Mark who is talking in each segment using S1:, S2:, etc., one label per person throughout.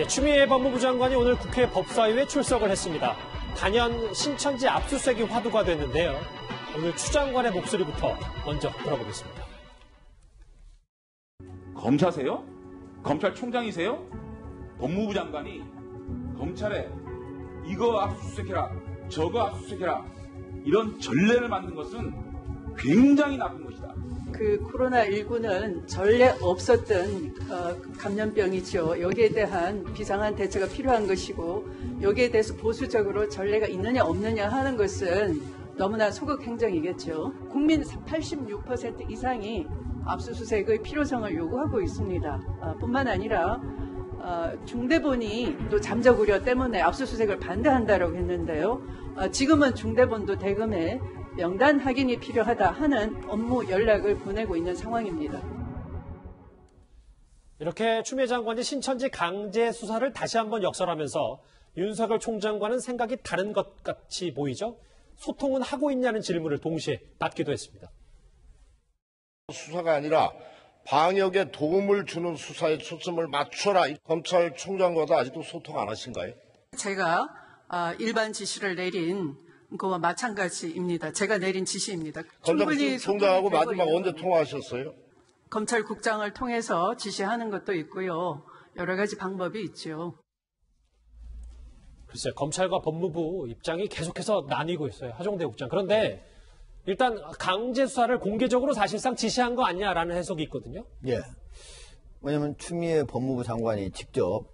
S1: 추미애 법무부 장관이 오늘 국회 법사위에 출석을 했습니다. 단연 신천지 압수수색이 화두가 됐는데요. 오늘 추 장관의 목소리부터 먼저 들어보겠습니다.
S2: 검사세요? 검찰총장이세요? 법무부 장관이 검찰에 이거 압수수색해라, 저거 압수수색해라 이런 전례를 만든 것은 굉장히 나쁜 것이다.
S3: 그 코로나19는 전례 없었던 감염병이죠. 여기에 대한 비상한 대처가 필요한 것이고 여기에 대해서 보수적으로 전례가 있느냐 없느냐 하는 것은 너무나 소극 행정이겠죠. 국민 86% 이상이 압수수색의 필요성을 요구하고 있습니다. 뿐만 아니라 중대본이 또 잠적 우려 때문에 압수수색을 반대한다라고 했는데요. 지금은 중대본도 대검에 명단 확인이 필요하다 하는 업무 연락을 보내고 있는 상황입니다.
S1: 이렇게 추미애 장관이 신천지 강제 수사를 다시 한번 역설하면서 윤석열 총장과는 생각이 다른 것 같이 보이죠. 소통은 하고 있냐는 질문을 동시에 받기도 했습니다.
S4: 수사가 아니라 방역에 도움을 주는 수사에 초점을 맞춰라. 검찰총장과도 아직도 소통 안 하신가요?
S3: 제가 일반 지시를 내린 그와 마찬가지입니다. 제가 내린 지시입니다.
S4: 검찰총장하고 마지막 언제 통화하셨어요?
S3: 검찰국장을 통해서 지시하는 것도 있고요. 여러 가지 방법이 있죠.
S1: 글쎄요. 검찰과 법무부 입장이 계속해서 나뉘고 있어요. 하종대 국장. 그런데 일단 강제 수사를 공개적으로 사실상 지시한 거 아니냐라는 해석이 있거든요.
S5: 예. 왜냐하면 추미애 법무부 장관이 직접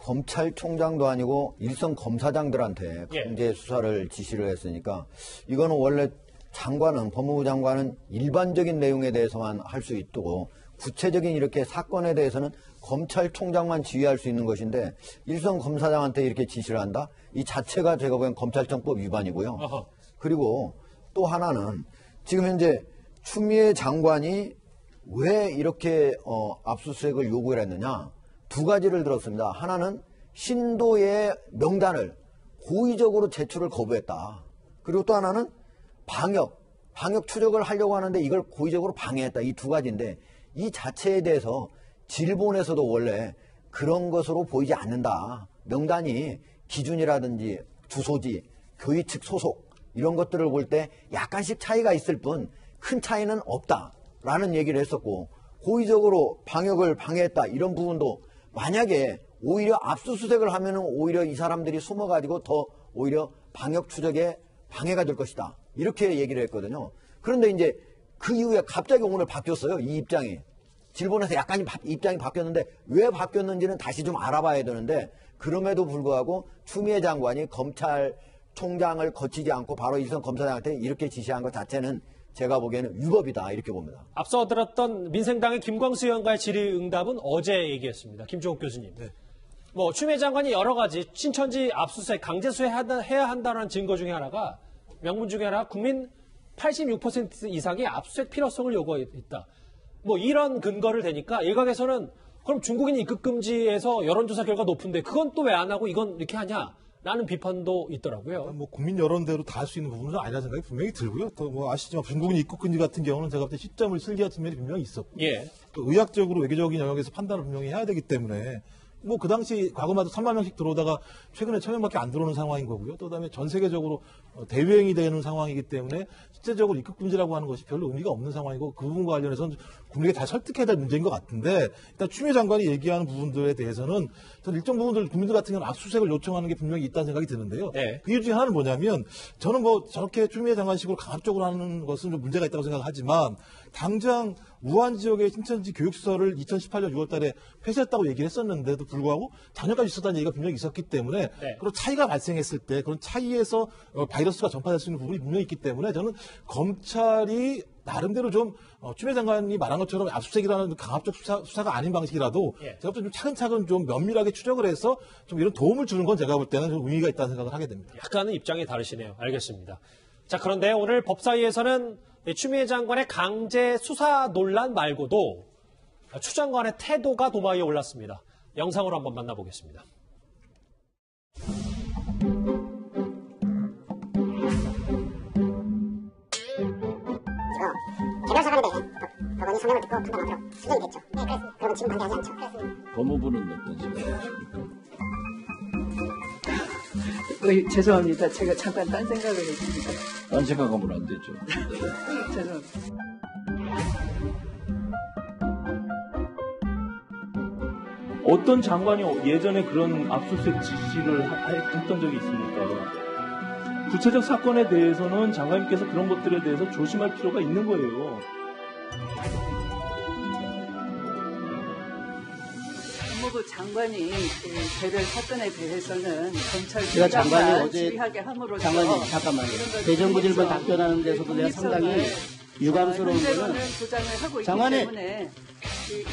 S5: 검찰총장도 아니고 일선 검사장들한테 강제 수사를 지시를 했으니까 이거는 원래 장관은 법무부 장관은 일반적인 내용에 대해서만 할 수 있고 구체적인 이렇게 사건에 대해서는 검찰총장만 지휘할 수 있는 것인데 일선 검사장한테 이렇게 지시를 한다? 이 자체가 제가 보기엔 검찰청법 위반이고요. 그리고 또 하나는 지금 현재 추미애 장관이 왜 이렇게 압수수색을 요구를 했느냐? 두 가지를 들었습니다. 하나는 신도의 명단을 고의적으로 제출을 거부했다. 그리고 또 하나는 방역 추적을 하려고 하는데 이걸 고의적으로 방해했다. 이 두 가지인데 이 자체에 대해서 질본에서도 원래 그런 것으로 보이지 않는다. 명단이 기준이라든지 주소지, 교회 측 소속 이런 것들을 볼 때 약간씩 차이가 있을 뿐 큰 차이는 없다라는 얘기를 했었고 고의적으로 방역을 방해했다. 이런 부분도 만약에 오히려 압수수색을 하면은 오히려 이 사람들이 숨어가지고 더 오히려 방역 추적에 방해가 될 것이다. 이렇게 얘기를 했거든요. 그런데 이제 그 이후에 갑자기 오늘 바뀌었어요. 이 입장이. 질본에서 약간 입장이 바뀌었는데 왜 바뀌었는지는 다시 좀 알아봐야 되는데 그럼에도 불구하고 추미애 장관이 검찰총장을 거치지 않고 바로 일선 검사장한테 이렇게 지시한 것 자체는 제가 보기에는 위법이다 이렇게 봅니다. 앞서
S1: 들었던 민생당의 김광수 의원과의 질의응답은 어제 얘기였습니다. 김종욱 교수님. 네. 추미애 장관이 여러 가지 신천지 압수수색 강제수해야 한다는 증거 중에 하나가 명분 중에 하나 국민 86% 이상이 압수수색 필요성을 요구했다. 이런 근거를 대니까 일각에서는 그럼 중국인 입국 금지에서 여론조사 결과 높은데 그건 또 왜 안 하고 이건 이렇게 하냐? 라는 비판도 있더라고요.
S6: 국민 여론대로 다 할 수 있는 부분은 아니라는 생각이 분명히 들고요. 또 아시지만 중국인 입국 금지 같은 경우는 제가 볼 때 시점을 슬기한 측면이 분명히 있었고, 또 의학적으로 외교적인 영역에서 판단을 분명히 해야 되기 때문에 그 당시 과거마다 3만 명씩 들어오다가 최근에 1,000명밖에 안 들어오는 상황인 거고요. 또 그다음에 전 세계적으로 대유행이 되는 상황이기 때문에 실제적으로 입국 금지라고 하는 것이 별로 의미가 없는 상황이고 그 부분과 관련해서는 국민에게 잘 설득해야 될 문제인 것 같은데 일단 추미애 장관이 얘기하는 부분들에 대해서는 저는 일정 부분들 국민들 같은 경우는 압수수색을 요청하는 게 분명히 있다는 생각이 드는데요. 그 이유 중에 하나는 뭐냐면 저는 저렇게 추미애 장관식으로 강압적으로 하는 것은 좀 문제가 있다고 생각하지만 당장 우한 지역의 신천지 교육시설을 2018년 6월 달에 폐쇄했다고 얘기를 했었는데도 불구하고 작년까지 있었다는 얘기가 분명히 있었기 때문에 그런 차이가 발생했을 때 그런 차이에서 바이러스가 전파될 수 있는 부분이 분명히 있기 때문에 저는 검찰이 나름대로 좀 추미애 장관이 말한 것처럼 압수수색이라는 강압적 수사가 아닌 방식이라도 제가 좀 차근차근 좀 면밀하게 추적을 해서 좀 이런 도움을 주는 건 제가 볼 때는 좀 의미가 있다는 생각을 하게 됩니다.
S1: 약간은 입장이 다르시네요. 알겠습니다. 자, 그런데 오늘 법사위에서는 추미애 장관의 강제 수사 논란 말고도 추 장관의 태도가 도마 위에 올랐습니다. 영상으로 한번 만나보겠습니다.
S7: 개별 사건에 대해 법원이 성명을 듣고 판단하도록 수정이 됐죠. 그러면 지금 반대하지 않죠.
S2: 법무부는 어떤 생각이십니까?
S3: 죄송합니다. 제가 잠깐 딴 생각을 했습니다.
S2: 딴 생각하면 안 되죠.
S3: 죄송합니다.
S8: 어떤 장관이 예전에 그런 압수수색 지시를 했던 적이 있습니까? 구체적 사건에 대해서는 장관님께서 그런 것들에 대해서 조심할 필요가 있는 거예요.
S3: 법무부 장관이 그 개별 사건에 대해서는 검찰
S9: 제가 장관이 어제
S3: 지휘하게 함으로써
S9: 장관님 잠깐만요. 대정부 질문 답변하는 데서도 내가 상당히 유감스러운 거는
S3: 조장을 하고 있기
S9: 장관님!
S3: 때문에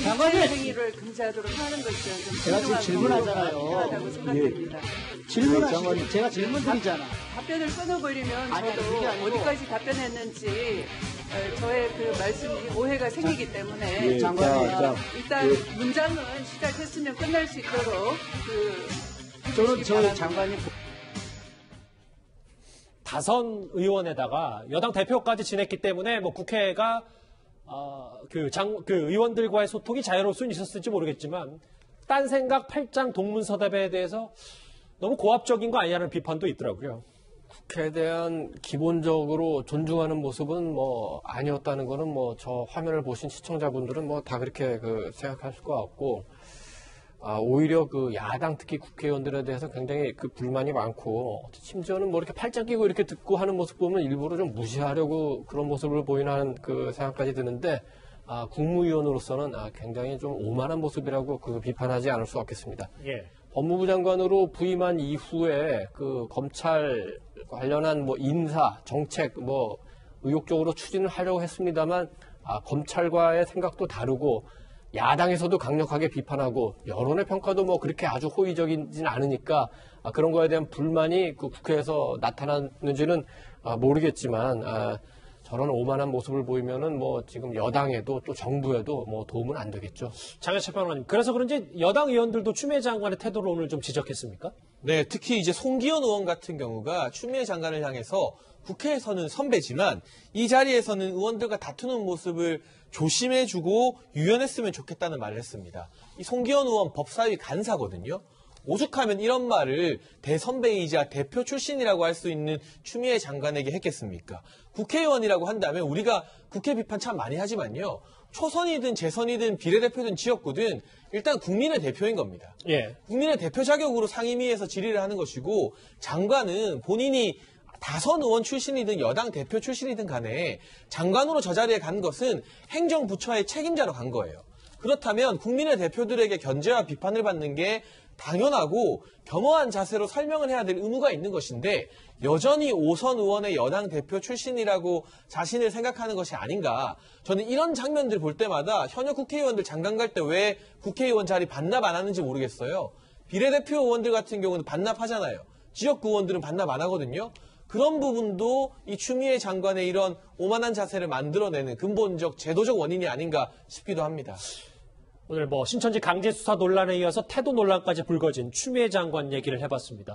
S9: 장관님!
S3: 일체 행위를 금지하도록 하는 것은 좀
S9: 제가 지금 질문하잖아요.
S3: 필요하다고 생각됩니다.
S9: 질문하시고 제가 질문 드리잖아.
S3: 답변을 끊어버리면
S9: 아니, 그게
S3: 저도
S9: 아니고.
S3: 어디까지 답변했는지 저의 그 말씀이 오해가 생기기 때문에
S9: 예, 장관님,
S3: 일단 문장은 시작했으면 끝날 수 있도록
S9: 저는 저희 장관이
S1: 다선 의원에다가 여당 대표까지 지냈기 때문에 뭐 국회가 그 의원들과의 소통이 자유로울 수는 있었을지 모르겠지만 딴 생각 8장 동문서답에 대해서 너무 고압적인 거 아니냐는 비판도 있더라고요.
S10: 국회에 대한 기본적으로 존중하는 모습은 뭐 아니었다는 거는 뭐 저 화면을 보신 시청자분들은 뭐 다 그렇게 생각하실 것 같고, 오히려 그 야당 특히 국회의원들에 대해서 굉장히 그 불만이 많고, 심지어는 뭐 이렇게 팔짱 끼고 이렇게 듣고 하는 모습 보면 일부러 좀 무시하려고 그런 모습을 보이는 그 생각까지 드는데, 국무위원으로서는 굉장히 좀 오만한 모습이라고 비판하지 않을 수 없겠습니다.
S1: 예.
S10: 법무부 장관으로 부임한 이후에 그 검찰 관련한 뭐 인사, 정책 뭐 의욕적으로 추진을 하려고 했습니다만 검찰과의 생각도 다르고 야당에서도 강력하게 비판하고 여론의 평가도 뭐 그렇게 아주 호의적이진 않으니까 그런 거에 대한 불만이 그 국회에서 나타났는지는 모르겠지만 저런 오만한 모습을 보이면은 뭐 지금 여당에도 또 정부에도 뭐 도움은 안 되겠죠.
S1: 장혜철 변호사님, 그래서 그런지 여당 의원들도 추미애 장관의 태도를 오늘 좀 지적했습니까?
S11: 네, 특히 이제 송기현 의원 같은 경우가 추미애 장관을 향해서 국회에서는 선배지만 이 자리에서는 의원들과 다투는 모습을 조심해주고 유연했으면 좋겠다는 말을 했습니다. 이 송기현 의원 법사위 간사거든요. 오죽하면 이런 말을 대선배이자 대표 출신이라고 할 수 있는 추미애 장관에게 했겠습니까? 국회의원이라고 한다면 우리가 국회 비판 참 많이 하지만요. 초선이든 재선이든 비례대표든 지역구든 일단 국민의 대표인 겁니다.
S1: 예.
S11: 국민의 대표 자격으로 상임위에서 질의를 하는 것이고 장관은 본인이 다선 의원 출신이든 여당 대표 출신이든 간에 장관으로 저 자리에 간 것은 행정부처의 책임자로 간 거예요. 그렇다면 국민의 대표들에게 견제와 비판을 받는 게 당연하고 겸허한 자세로 설명을 해야 될 의무가 있는 것인데 여전히 5선 의원의 여당 대표 출신이라고 자신을 생각하는 것이 아닌가. 저는 이런 장면들 볼 때마다 현역 국회의원들 장관 갈 때 왜 국회의원 자리 반납 안 하는지 모르겠어요. 비례대표 의원들 같은 경우는 반납하잖아요. 지역구 의원들은 반납 안 하거든요. 그런 부분도 이 추미애 장관의 이런 오만한 자세를 만들어내는 근본적 제도적 원인이 아닌가 싶기도 합니다.
S1: 오늘 뭐 신천지 강제 수사 논란에 이어서 태도 논란까지 불거진 추미애 장관 얘기를 해봤습니다.